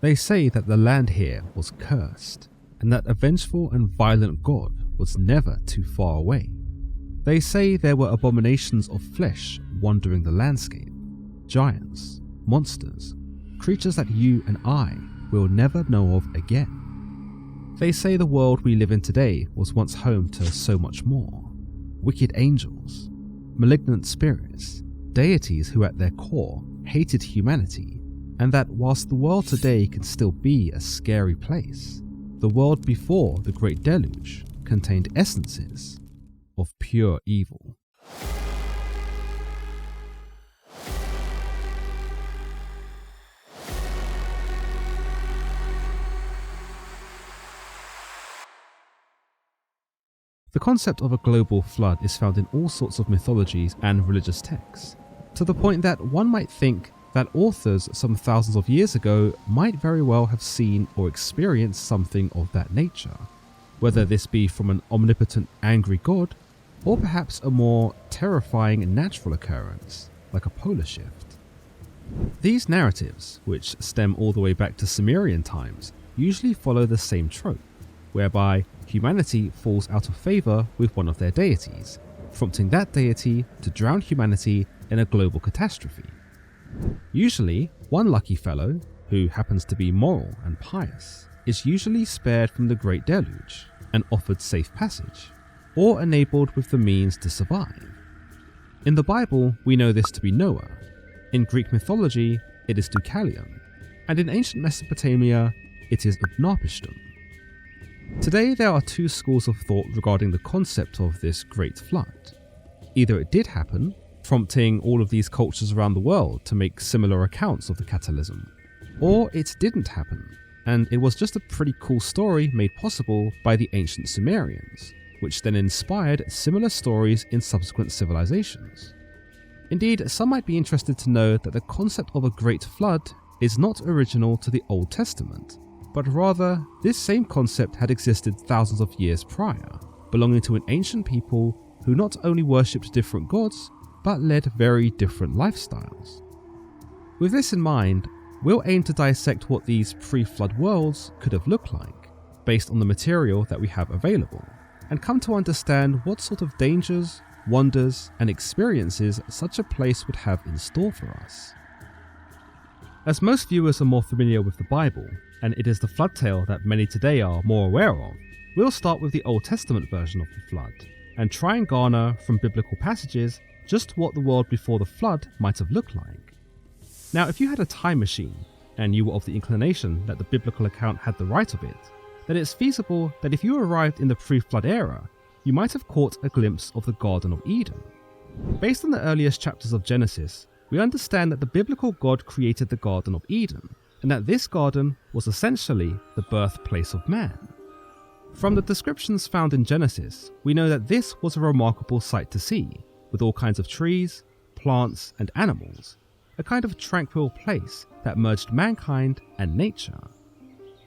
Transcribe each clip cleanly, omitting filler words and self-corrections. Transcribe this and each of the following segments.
They say that the land here was cursed, and that a vengeful and violent god was never too far away. They say there were abominations of flesh wandering the landscape, giants, monsters, creatures that you and I will never know of again. They say the world we live in today was once home to so much more: wicked angels, malignant spirits, deities who at their core hated humanity, and that whilst the world today can still be a scary place, the world before the Great Deluge contained essences of pure evil. The concept of a global flood is found in all sorts of mythologies and religious texts, to the point that one might think that authors some thousands of years ago might very well have seen or experienced something of that nature, whether this be from an omnipotent angry god, or perhaps a more terrifying natural occurrence, like a polar shift. These narratives, which stem all the way back to Sumerian times, usually follow the same trope, whereby humanity falls out of favour with one of their deities, prompting that deity to drown humanity in a global catastrophe. Usually, one lucky fellow, who happens to be moral and pious, is usually spared from the Great Deluge and offered safe passage, or enabled with the means to survive. In the Bible, we know this to be Noah. In Greek mythology, it is Deucalion, and in ancient Mesopotamia, it is Utnapishtim. Today there are two schools of thought regarding the concept of this great flood. Either it did happen, prompting all of these cultures around the world to make similar accounts of the catalysm, or it didn't happen, and it was just a pretty cool story made possible by the ancient Sumerians, which then inspired similar stories in subsequent civilizations. Indeed, some might be interested to know that the concept of a great flood is not original to the Old Testament, but rather this same concept had existed thousands of years prior, belonging to an ancient people who not only worshipped different gods, but led very different lifestyles. With this in mind, we'll aim to dissect what these pre-flood worlds could have looked like, based on the material that we have available, and come to understand what sort of dangers, wonders, and experiences such a place would have in store for us. As most viewers are more familiar with the Bible, and it is the flood tale that many today are more aware of, we'll start with the Old Testament version of the flood, and try and garner from biblical passages just what the world before the flood might have looked like. Now, if you had a time machine, and you were of the inclination that the biblical account had the right of it, then it's feasible that if you arrived in the pre-flood era, you might have caught a glimpse of the Garden of Eden. Based on the earliest chapters of Genesis, we understand that the biblical God created the Garden of Eden, and that this garden was essentially the birthplace of man. From the descriptions found in Genesis, we know that this was a remarkable sight to see, with all kinds of trees, plants, and animals, a kind of tranquil place that merged mankind and nature.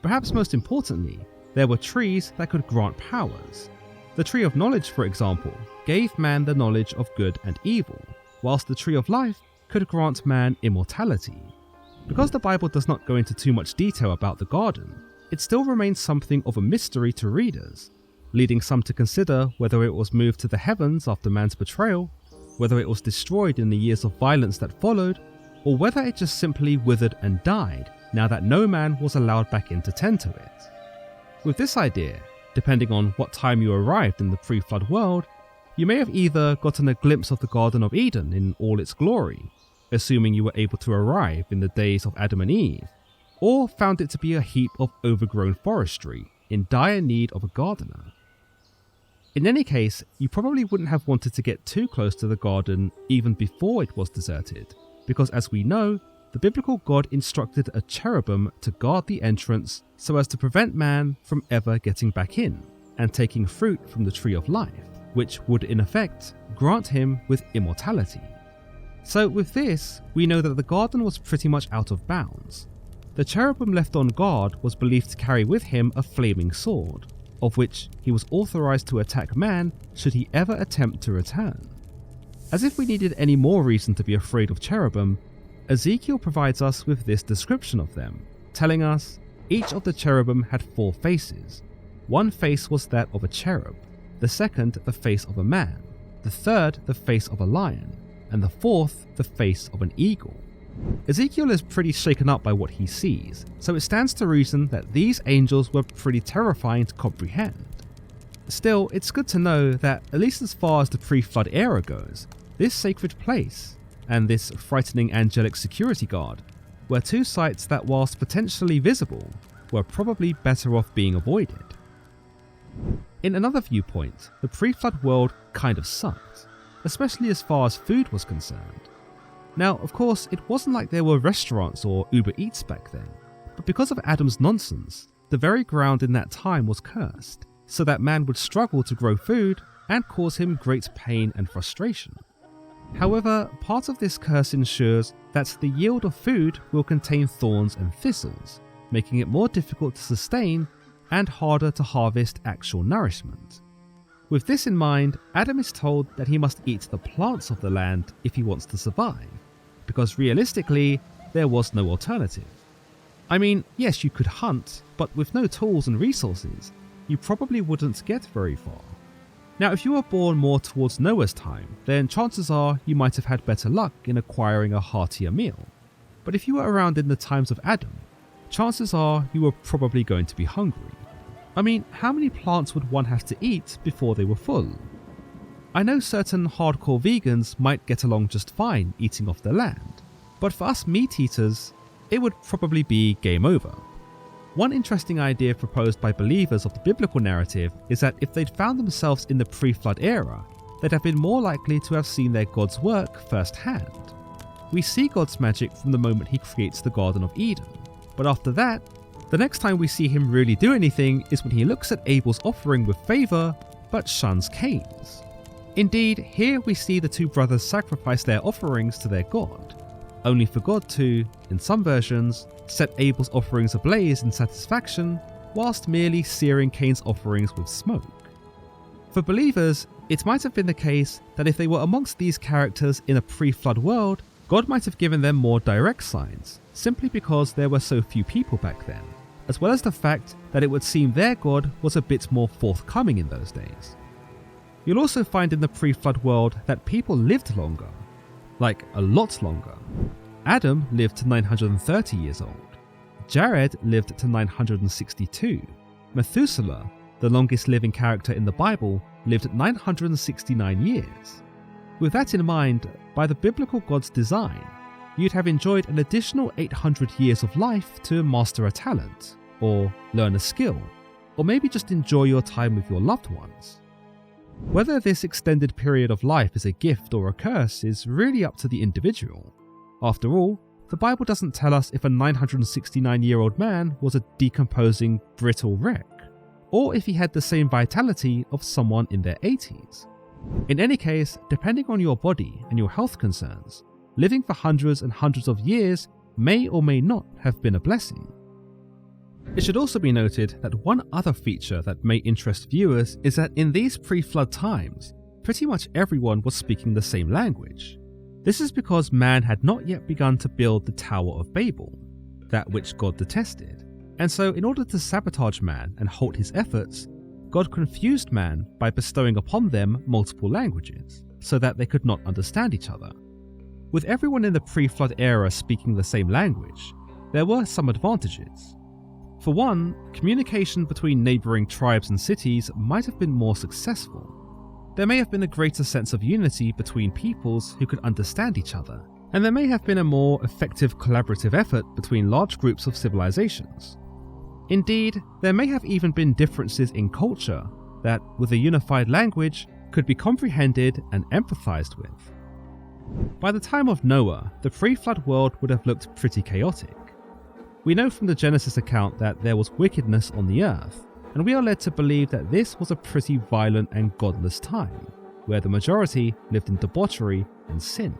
Perhaps most importantly, there were trees that could grant powers. The Tree of Knowledge, for example, gave man the knowledge of good and evil, whilst the Tree of Life could grant man immortality. Because the Bible does not go into too much detail about the garden, it still remains something of a mystery to readers, leading some to consider whether it was moved to the heavens after man's betrayal, whether it was destroyed in the years of violence that followed, or whether it just simply withered and died now that no man was allowed back in to tend to it. With this idea, depending on what time you arrived in the pre-flood world, you may have either gotten a glimpse of the Garden of Eden in all its glory, assuming you were able to arrive in the days of Adam and Eve, or found it to be a heap of overgrown forestry in dire need of a gardener. In any case, you probably wouldn't have wanted to get too close to the garden even before it was deserted, because as we know, the biblical God instructed a cherubim to guard the entrance so as to prevent man from ever getting back in and taking fruit from the Tree of Life, which would in effect grant him with immortality. So with this, we know that the garden was pretty much out of bounds. The cherubim left on guard was believed to carry with him a flaming sword, of which he was authorized to attack man should he ever attempt to return. As if we needed any more reason to be afraid of cherubim, Ezekiel provides us with this description of them, telling us each of the cherubim had 4 faces. One face was that of a cherub, the second the face of a man, the third the face of a lion, and the fourth the face of an eagle. Ezekiel is pretty shaken up by what he sees, so it stands to reason that these angels were pretty terrifying to comprehend. Still, it's good to know that, at least as far as the pre-flood era goes, this sacred place and this frightening angelic security guard were 2 sights that, whilst potentially visible, were probably better off being avoided. In another viewpoint, the pre-flood world kind of sucked, especially as far as food was concerned. Now, of course, it wasn't like there were restaurants or Uber Eats back then, but because of Adam's nonsense, the very ground in that time was cursed, so that man would struggle to grow food and cause him great pain and frustration. However, part of this curse ensures that the yield of food will contain thorns and thistles, making it more difficult to sustain and harder to harvest actual nourishment. With this in mind, Adam is told that he must eat the plants of the land if he wants to survive, because realistically, there was no alternative. I mean, yes, you could hunt, but with no tools and resources, you probably wouldn't get very far. Now, if you were born more towards Noah's time, then chances are you might have had better luck in acquiring a heartier meal. But if you were around in the times of Adam, chances are you were probably going to be hungry. I mean, how many plants would one have to eat before they were full? I know certain hardcore vegans might get along just fine eating off the land, but for us meat eaters, it would probably be game over. One interesting idea proposed by believers of the biblical narrative is that if they'd found themselves in the pre-flood era, they'd have been more likely to have seen their God's work firsthand. We see God's magic from the moment he creates the Garden of Eden, but after that, the next time we see him really do anything is when he looks at Abel's offering with favour, but shuns Cain's. Indeed, here we see the 2 brothers sacrifice their offerings to their God, only for God to, in some versions, set Abel's offerings ablaze in satisfaction, whilst merely searing Cain's offerings with smoke. For believers, it might have been the case that if they were amongst these characters in a pre-flood world, God might have given them more direct signs, simply because there were so few people back then, as well as the fact that it would seem their God was a bit more forthcoming in those days. You'll also find in the pre-flood world that people lived longer, like a lot longer. Adam lived to 930 years old. Jared lived to 962. Methuselah, the longest living character in the Bible, lived 969 years. With that in mind, by the biblical God's design, you'd have enjoyed an additional 800 years of life to master a talent, or learn a skill, or maybe just enjoy your time with your loved ones. Whether this extended period of life is a gift or a curse is really up to the individual. After all, the Bible doesn't tell us if a 969-year-old man was a decomposing, brittle wreck, or if he had the same vitality of someone in their 80s. In any case, depending on your body and your health concerns, living for hundreds and hundreds of years may or may not have been a blessing. It should also be noted that one other feature that may interest viewers is that in these pre-flood times, pretty much everyone was speaking the same language. This is because man had not yet begun to build the Tower of Babel, that which God detested, and so in order to sabotage man and halt his efforts, God confused man by bestowing upon them multiple languages, so that they could not understand each other. With everyone in the pre-flood era speaking the same language, there were some advantages. For one, communication between neighbouring tribes and cities might have been more successful. There may have been a greater sense of unity between peoples who could understand each other, and there may have been a more effective collaborative effort between large groups of civilizations. Indeed, there may have even been differences in culture that, with a unified language, could be comprehended and empathized with. By the time of Noah, the pre-flood world would have looked pretty chaotic. We know from the Genesis account that there was wickedness on the earth, and we are led to believe that this was a pretty violent and godless time, where the majority lived in debauchery and sin.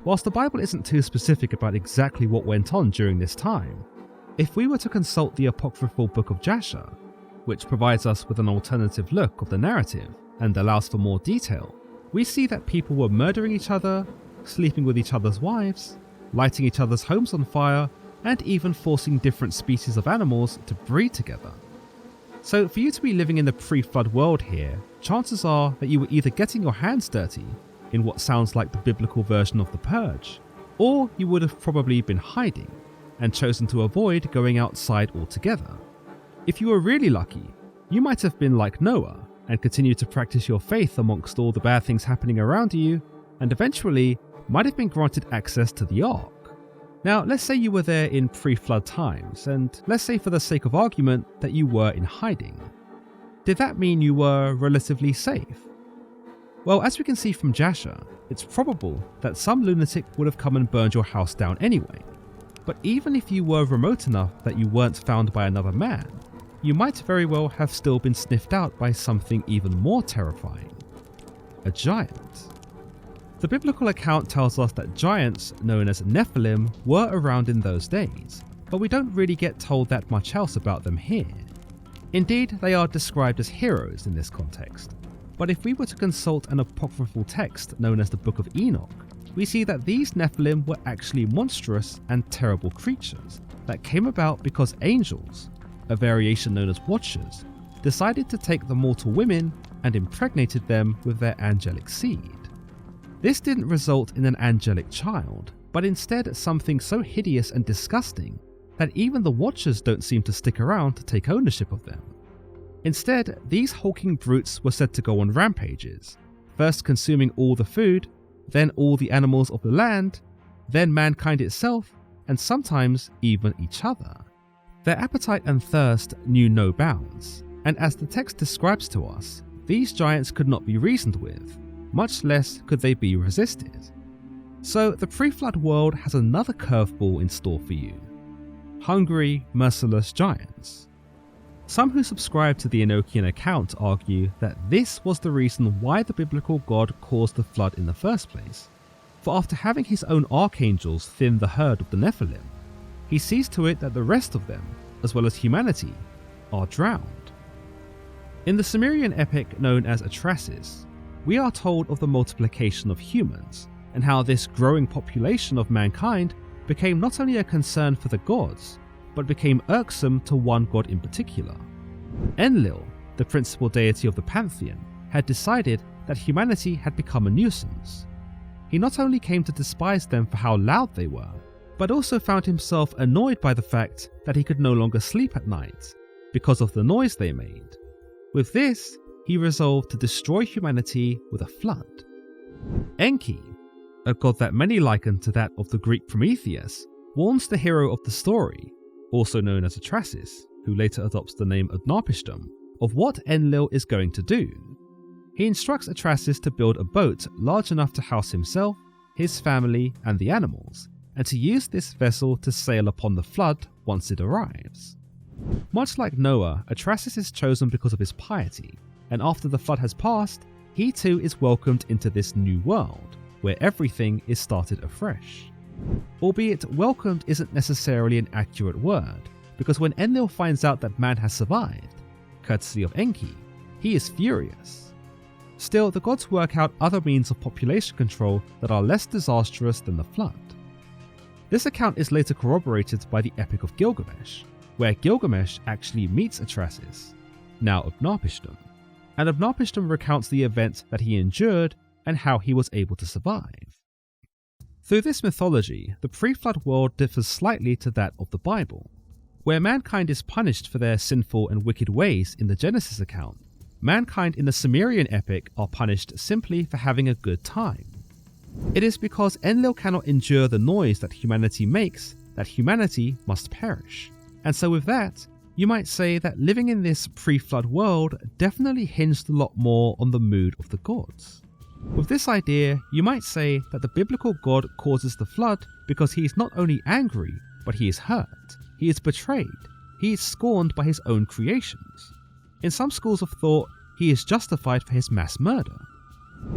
Whilst the Bible isn't too specific about exactly what went on during this time, if we were to consult the apocryphal Book of Jasher, which provides us with an alternative look of the narrative and allows for more detail, we see that people were murdering each other, sleeping with each other's wives, lighting each other's homes on fire, and even forcing different species of animals to breed together. So for you to be living in the pre-flood world here, chances are that you were either getting your hands dirty in what sounds like the biblical version of the Purge, or you would have probably been hiding and chosen to avoid going outside altogether. If you were really lucky, you might have been like Noah and continued to practice your faith amongst all the bad things happening around you, and eventually might have been granted access to the Ark. Now, let's say you were there in pre-flood times, and let's say for the sake of argument that you were in hiding. Did that mean you were relatively safe? Well, as we can see from Jasher, it's probable that some lunatic would have come and burned your house down anyway. But even if you were remote enough that you weren't found by another man, you might very well have still been sniffed out by something even more terrifying: a giant. The biblical account tells us that giants, known as Nephilim, were around in those days, but we don't really get told that much else about them here. Indeed, they are described as heroes in this context, but if we were to consult an apocryphal text known as the Book of Enoch, we see that these Nephilim were actually monstrous and terrible creatures that came about because angels, a variation known as watchers, decided to take the mortal women and impregnated them with their angelic seed. This didn't result in an angelic child, but instead something so hideous and disgusting that even the watchers don't seem to stick around to take ownership of them. Instead, these hulking brutes were said to go on rampages, first consuming all the food, then all the animals of the land, then mankind itself, and sometimes even each other. Their appetite and thirst knew no bounds, and as the text describes to us, these giants could not be reasoned with, much less could they be resisted. So the pre-flood world has another curveball in store for you: hungry, merciless giants. Some who subscribe to the Enochian Account argue that this was the reason why the biblical God caused the flood in the first place, for after having his own archangels thin the herd of the Nephilim, he sees to it that the rest of them, as well as humanity, are drowned. In the Sumerian epic known as Atrasis, we are told of the multiplication of humans, and how this growing population of mankind became not only a concern for the gods, but became irksome to one god in particular. Enlil, the principal deity of the pantheon, had decided that humanity had become a nuisance. He not only came to despise them for how loud they were, but also found himself annoyed by the fact that he could no longer sleep at night because of the noise they made. With this, he resolved to destroy humanity with a flood. Enki, a god that many liken to that of the Greek Prometheus, warns the hero of the story, also known as Atrasis, who later adopts the name Utnapishtim, of what Enlil is going to do. He instructs Atrasis to build a boat large enough to house himself, his family, and the animals, and to use this vessel to sail upon the flood once it arrives. Much like Noah, Atrasis is chosen because of his piety, and after the flood has passed, he too is welcomed into this new world, where everything is started afresh. Albeit welcomed isn't necessarily an accurate word, because when Enlil finds out that man has survived, courtesy of Enki, he is furious. Still, the gods work out other means of population control that are less disastrous than the flood. This account is later corroborated by the Epic of Gilgamesh, where Gilgamesh actually meets Atrasis, now Utnapishtim, and Utnapishtim recounts the event that he endured and how he was able to survive. Through this mythology, the pre-flood world differs slightly to that of the Bible. Where mankind is punished for their sinful and wicked ways in the Genesis account, mankind in the Sumerian epic are punished simply for having a good time. It is because Enlil cannot endure the noise that humanity makes that humanity must perish. And so with that, you might say that living in this pre-flood world definitely hinged a lot more on the mood of the gods. With this idea, you might say that the biblical God causes the flood because he is not only angry, but he is hurt, he is betrayed, he is scorned by his own creations. In some schools of thought, he is justified for his mass murder.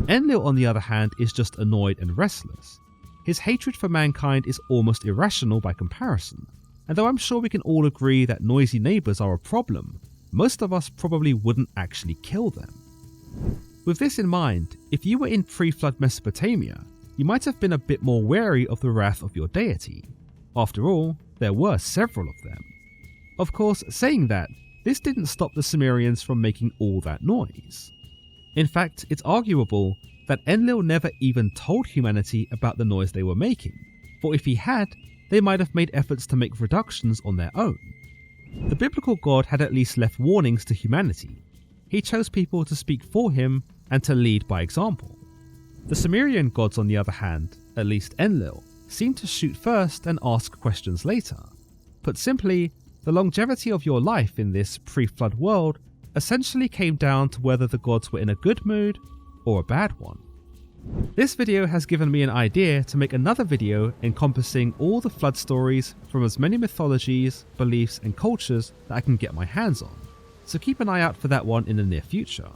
Enlil, on the other hand, is just annoyed and restless. His hatred for mankind is almost irrational by comparison, and though I'm sure we can all agree that noisy neighbours are a problem, most of us probably wouldn't actually kill them. With this in mind, if you were in pre-flood Mesopotamia, you might have been a bit more wary of the wrath of your deity. After all, there were several of them. Of course, saying that, this didn't stop the Sumerians from making all that noise. In fact, it's arguable that Enlil never even told humanity about the noise they were making, for if he had, they might have made efforts to make reductions on their own. The biblical god had at least left warnings to humanity. He chose people to speak for him and to lead by example. The Sumerian gods, on the other hand, at least Enlil, seemed to shoot first and ask questions later. Put simply, the longevity of your life in this pre-flood world essentially came down to whether the gods were in a good mood or a bad one. This video has given me an idea to make another video encompassing all the flood stories from as many mythologies, beliefs and cultures that I can get my hands on, so keep an eye out for that one in the near future.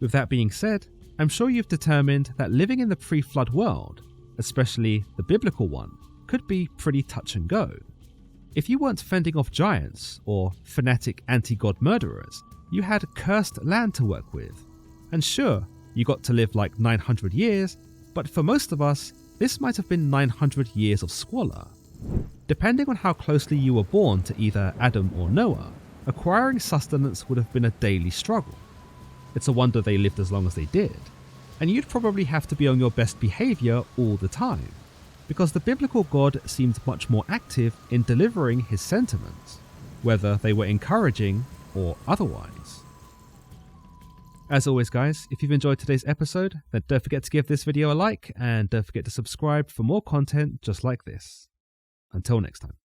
With that being said, I'm sure you've determined that living in the pre-flood world, especially the biblical one, could be pretty touch and go. If you weren't fending off giants or fanatic anti-god murderers, you had cursed land to work with. And sure, you got to live like 900 years, but for most of us, this might have been 900 years of squalor. Depending on how closely you were born to either Adam or Noah, acquiring sustenance would have been a daily struggle. It's a wonder they lived as long as they did. And you'd probably have to be on your best behaviour all the time, because the biblical god seemed much more active in delivering his sentiments, whether they were encouraging or otherwise. As always guys, if you've enjoyed today's episode, then don't forget to give this video a like and don't forget to subscribe for more content just like this. Until next time.